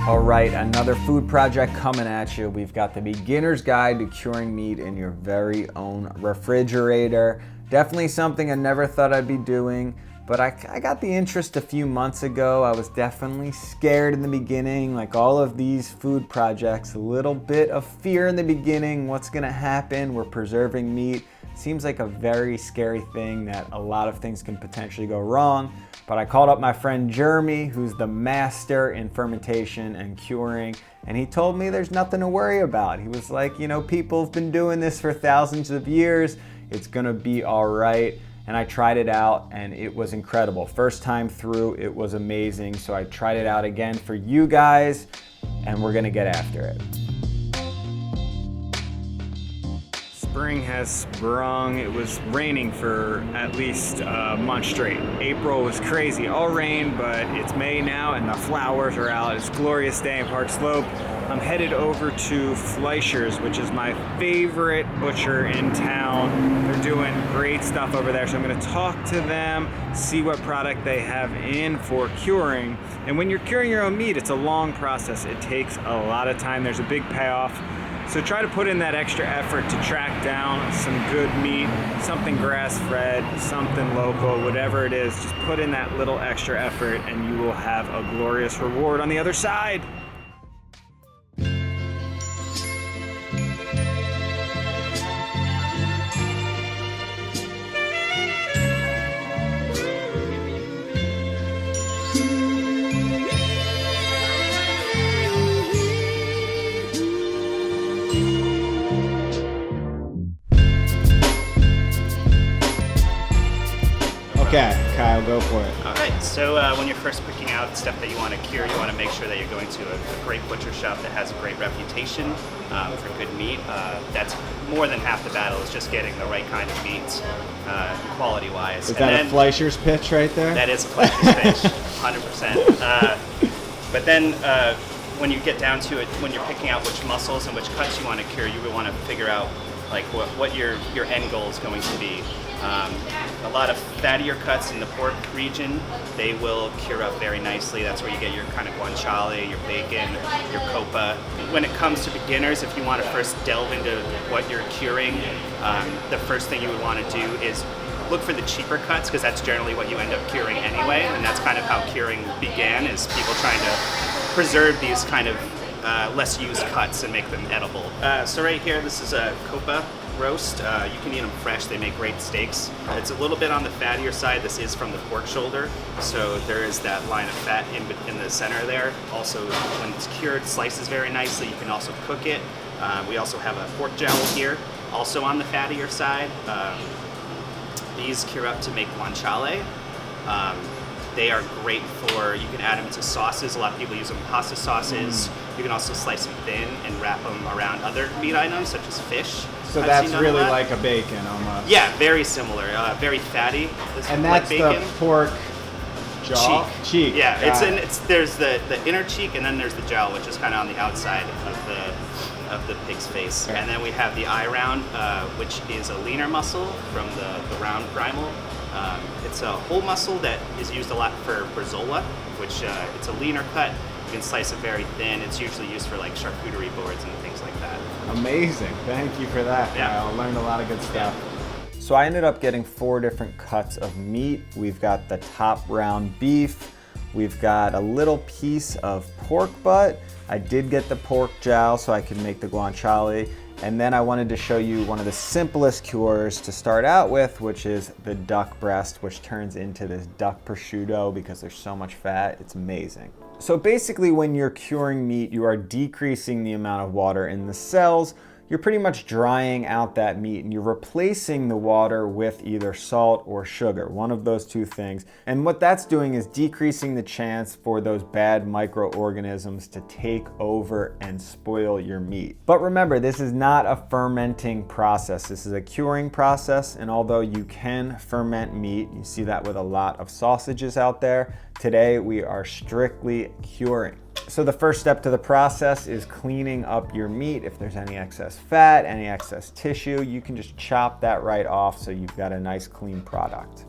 All right, another food project coming at you. We've got the beginner's guide to curing meat in your very own refrigerator. Definitely something I never thought I'd be doing, but I got the interest a few months ago. I was definitely scared in the beginning, like all of these food projects, a little bit of fear in the beginning. What's gonna happen? We're preserving meat. Seems like a very scary thing that a lot of things can potentially go wrong. But I called up my friend Jeremy, who's the master in fermentation and curing, and he told me there's nothing to worry about. He was like, you know, people have been doing this for thousands of years. It's gonna be all right. And I tried it out and it was incredible. First time through, it was amazing. So I tried it out again for you guys and we're gonna get after it. Spring has sprung. It was raining for at least a month straight. April was crazy, all rain, but it's May now and the flowers are out. It's a glorious day in Park Slope. I'm headed over to Fleischer's, which is my favorite butcher in town. They're doing great stuff over there, so I'm gonna talk to them, see what product they have in for curing. And when you're curing your own meat, it's a long process. It takes a lot of time. There's a big payoff. So try to put in that extra effort to track down some good meat, something grass-fed, something local, whatever it is. Just put in that little extra effort and you will have a glorious reward on the other side. Okay, Kyle, go for it. All right, so when you're first picking out stuff that you want to cure, you want to make sure that you're going to a great butcher shop that has a great reputation for good meat. That's more than half the battle, is just getting the right kind of meat, quality-wise. Is that a Fleischer's pitch right there? That is a Fleischer's pitch, 100%. But then when you get down to it, when you're picking out which muscles and which cuts you want to cure, you would want to figure out like what your end goal is going to be. A lot of fattier cuts in the pork region, they will cure up very nicely. That's where you get your kind of guanciale, your bacon, your copa. When it comes to beginners, if you want to first delve into what you're curing, the first thing you would want to do is look for the cheaper cuts, because that's generally what you end up curing anyway, and that's kind of how curing began, is people trying to preserve these kind of less used cuts and make them edible. So right here, this is a copa roast. You can eat them fresh. They make great steaks. It's a little bit on the fattier side. This is from the pork shoulder, so there is that line of fat in the center there. Also, when it's cured, slices very nicely. You can also cook it. We also have a pork jowl here, also on the fattier side. These cure up to make guanciale. They are great for, you can add them to sauces. A lot of people use them in pasta sauces. You can also slice them thin and wrap them around other meat items, such as fish. So that's really like a bacon almost. Yeah, very similar. Very fatty. And that's like the pork jaw? Cheek. Yeah, there's the inner cheek, and then there's the jowl, which is kind of on the outside of the pig's face. Okay. And then we have the eye round, which is a leaner muscle from the round primal. It's a whole muscle that is used a lot for bresaola, which it's a leaner cut. You can slice it very thin. It's usually used for like charcuterie boards and things like that. Amazing. Thank you for that, Kyle. I learned a lot of good stuff. Yeah. So I ended up getting 4 different cuts of meat. We've got the top round beef. We've got a little piece of pork butt. I did get the pork jowl so I could make the guanciale. And then I wanted to show you one of the simplest cures to start out with, which is the duck breast, which turns into this duck prosciutto because there's so much fat. It's amazing. So basically, when you're curing meat, you are decreasing the amount of water in the cells. You're pretty much drying out that meat and you're replacing the water with either salt or sugar, one of those two things. And what that's doing is decreasing the chance for those bad microorganisms to take over and spoil your meat. But remember, this is not a fermenting process. This is a curing process. And although you can ferment meat, you see that with a lot of sausages out there, today we are strictly curing. So the first step to the process is cleaning up your meat. If there's any excess fat, any excess tissue, you can just chop that right off so you've got a nice clean product.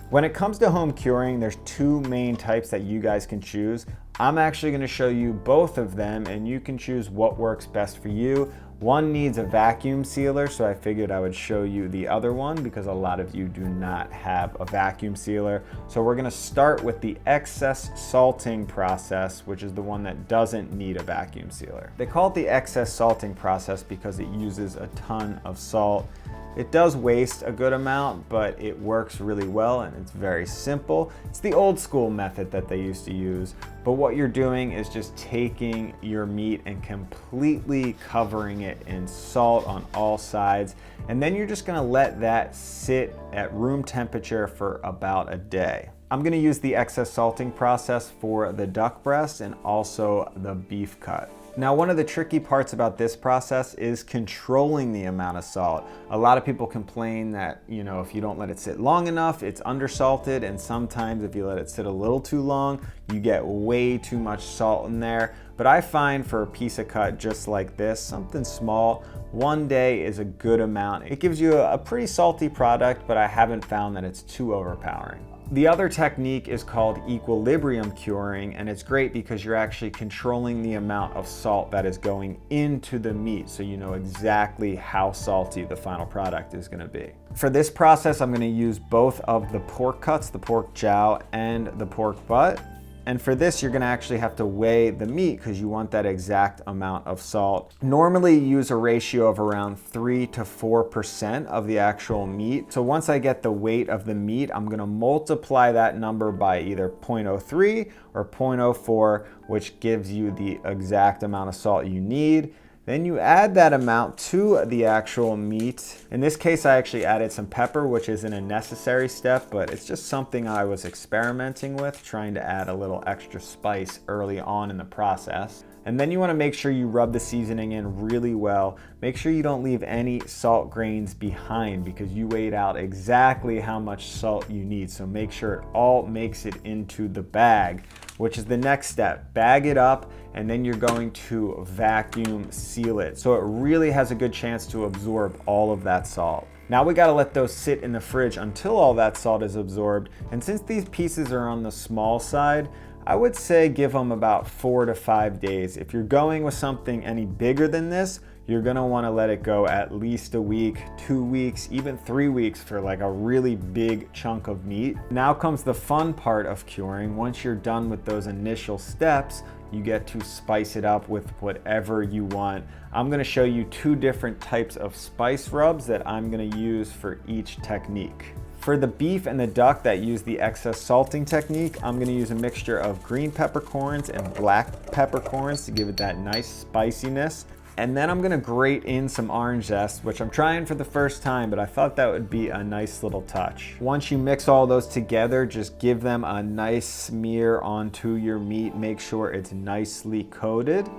When it comes to home curing, there's 2 main types that you guys can choose. I'm actually going to show you both of them and you can choose what works best for you. One needs a vacuum sealer, so I figured I would show you the other one because a lot of you do not have a vacuum sealer. So we're gonna start with the excess salting process, which is the one that doesn't need a vacuum sealer. They call it the excess salting process because it uses a ton of salt. It does waste a good amount, but it works really well and it's very simple. It's the old school method that they used to use, but what you're doing is just taking your meat and completely covering it in salt on all sides, and then you're just gonna let that sit at room temperature for about a day. I'm gonna use the excess salting process for the duck breast and also the beef cut. Now, one of the tricky parts about this process is controlling the amount of salt. A lot of people complain that, if you don't let it sit long enough, it's undersalted, and sometimes if you let it sit a little too long, you get way too much salt in there. But I find for a piece of cut just like this, something small, 1 day is a good amount. It gives you a pretty salty product, but I haven't found that it's too overpowering. The other technique is called equilibrium curing, and it's great because you're actually controlling the amount of salt that is going into the meat, so you know exactly how salty the final product is going to be. For this process, I'm going to use both of the pork cuts, the pork jowl and the pork butt. And for this, you're gonna actually have to weigh the meat because you want that exact amount of salt. Normally you use a ratio of around 3 to 4% of the actual meat. So once I get the weight of the meat, I'm gonna multiply that number by either 0.03 or 0.04, which gives you the exact amount of salt you need. Then you add that amount to the actual meat. In this case, I actually added some pepper, which isn't a necessary step, but it's just something I was experimenting with, trying to add a little extra spice early on in the process. And then you want to make sure you rub the seasoning in really well. Make sure you don't leave any salt grains behind because you weighed out exactly how much salt you need. So make sure it all makes it into the bag, which is the next step. Bag it up, and then you're going to vacuum seal it. So it really has a good chance to absorb all of that salt. Now we gotta let those sit in the fridge until all that salt is absorbed. And since these pieces are on the small side, I would say give them about 4 to 5 days. If you're going with something any bigger than this, you're gonna wanna let it go at least a week, 2 weeks, even 3 weeks for like a really big chunk of meat. Now comes the fun part of curing. Once you're done with those initial steps, you get to spice it up with whatever you want. I'm gonna show you 2 different types of spice rubs that I'm gonna use for each technique. For the beef and the duck that use the excess salting technique, I'm gonna use a mixture of green peppercorns and black peppercorns to give it that nice spiciness. And then I'm gonna grate in some orange zest, which I'm trying for the first time, but I thought that would be a nice little touch. Once you mix all those together, just give them a nice smear onto your meat. Make sure it's nicely coated.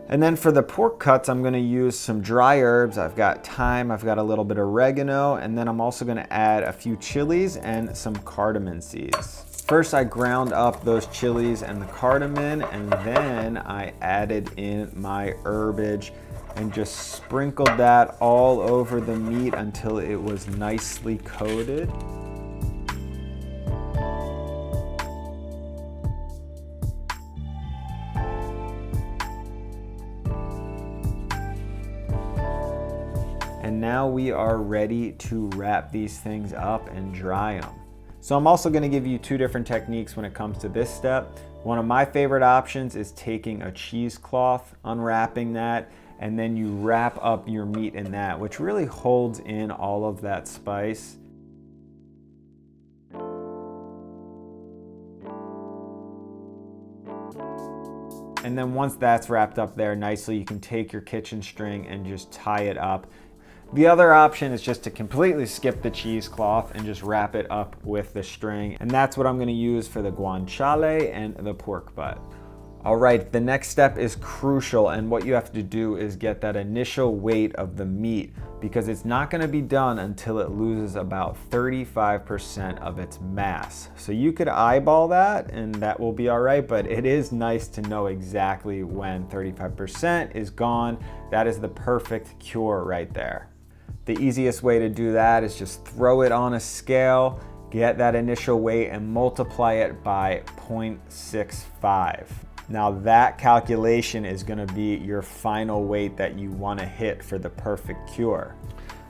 And then for the pork cuts, I'm gonna use some dry herbs. I've got thyme, I've got a little bit of oregano, and then I'm also gonna add a few chilies and some cardamom seeds. First, I ground up those chilies and the cardamom, and then I added in my herbage and just sprinkled that all over the meat until it was nicely coated. And now we are ready to wrap these things up and dry them. So I'm also gonna give you 2 different techniques when it comes to this step. One of my favorite options is taking a cheesecloth, unwrapping that, and then you wrap up your meat in that, which really holds in all of that spice. And then once that's wrapped up there nicely, you can take your kitchen string and just tie it up. The other option is just to completely skip the cheesecloth and just wrap it up with the string. And that's what I'm gonna use for the guanciale and the pork butt. All right, the next step is crucial, and what you have to do is get that initial weight of the meat because it's not gonna be done until it loses about 35% of its mass. So you could eyeball that and that will be all right, but it is nice to know exactly when 35% is gone. That is the perfect cure right there. The easiest way to do that is just throw it on a scale, get that initial weight and multiply it by 0.65. Now that calculation is going to be your final weight that you want to hit for the perfect cure.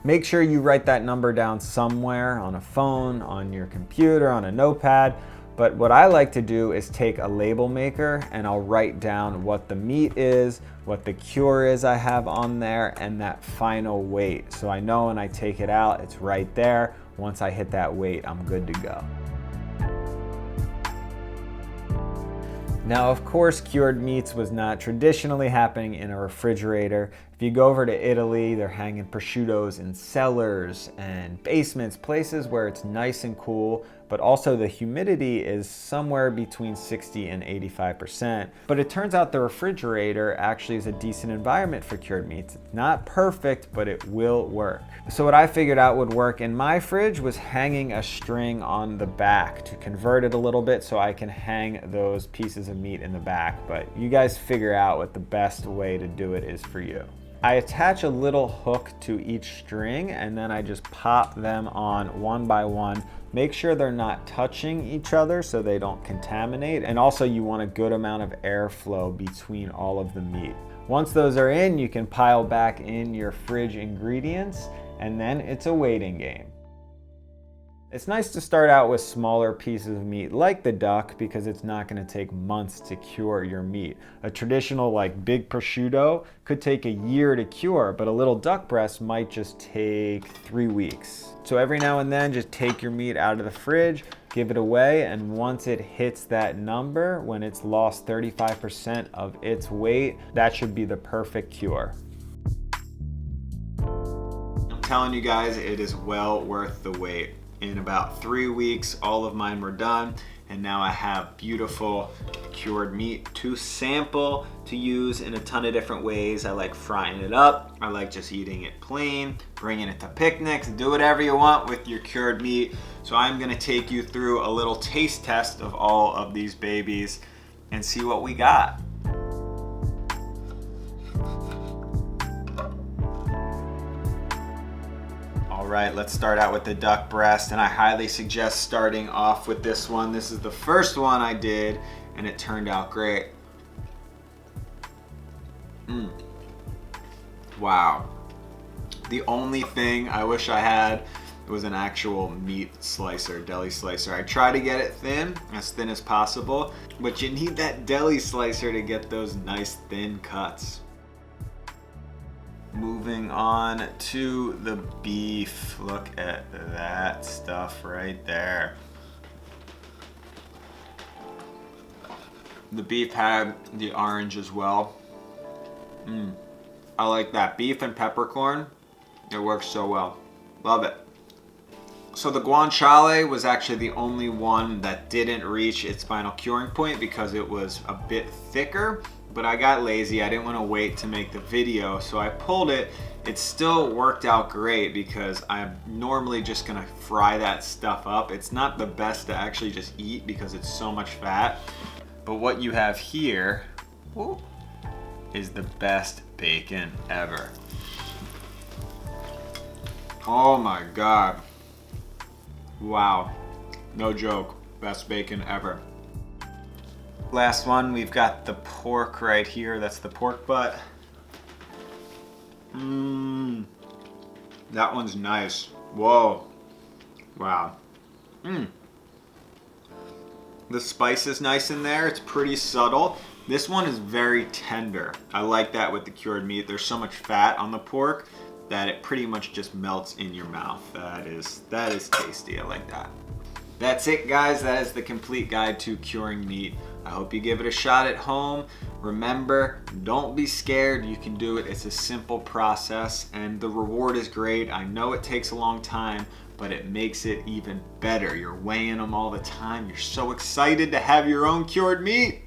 Make sure you write that number down somewhere, on a phone, on your computer, on a notepad. But what I like to do is take a label maker and I'll write down what the meat is, what the cure is I have on there, and that final weight. So I know when I take it out, it's right there. Once I hit that weight, I'm good to go. Now, of course, cured meats was not traditionally happening in a refrigerator. If you go over to Italy, they're hanging prosciuttos in cellars and basements, places where it's nice and cool, but also the humidity is somewhere between 60 and 85%. But it turns out the refrigerator actually is a decent environment for cured meats. It's not perfect, but it will work. So what I figured out would work in my fridge was hanging a string on the back to convert it a little bit so I can hang those pieces of meat in the back. But you guys figure out what the best way to do it is for you. I attach a little hook to each string and then I just pop them on one by one. Make sure they're not touching each other so they don't contaminate. And also you want a good amount of airflow between all of the meat. Once those are in, you can pile back in your fridge ingredients and then it's a waiting game. It's nice to start out with smaller pieces of meat like the duck because it's not going to take months to cure your meat. A traditional like big prosciutto could take a year to cure, but a little duck breast might just take 3 weeks. So every now and then just take your meat out of the fridge, give it away, and once it hits that number, when it's lost 35% of its weight, that should be the perfect cure. I'm telling you guys, it is well worth the wait. In about 3 weeks, all of mine were done, and now I have beautiful cured meat to sample, to use in a ton of different ways. I like frying it up, I like just eating it plain, bringing it to picnics, do whatever you want with your cured meat. So I'm gonna take you through a little taste test of all of these babies and see what we got. All right, let's start out with the duck breast, and I highly suggest starting off with this one. This is the first one I did, and it turned out great. Wow. The only thing I wish I had was an actual meat slicer, deli slicer. I try to get it thin as possible, but you need that deli slicer to get those nice thin cuts. Moving on to the beef. Look at that stuff right there. The beef had the orange as well. I like that. Beef and peppercorn, it works so well. Love it. So the guanciale was actually the only one that didn't reach its final curing point because it was a bit thicker, but I got lazy. I didn't want to wait to make the video, so I pulled it. It still worked out great because I'm normally just gonna fry that stuff up. It's not the best to actually just eat because it's so much fat, but what you have here is the best bacon ever. Oh my God. Wow, no joke, best bacon ever. Last one, we've got the pork right here. That's the pork butt. That one's nice. Whoa, wow. The spice is nice in there. It's pretty subtle. This one is very tender. I like that with the cured meat. There's so much fat on the pork that it pretty much just melts in your mouth. That is tasty. I like that. That's it, guys. That is the complete guide to curing meat. I hope you give it a shot at home. Remember, don't be scared. You can do it. It's a simple process and the reward is great. I know it takes a long time, but it makes it even better. You're weighing them all the time. You're so excited to have your own cured meat.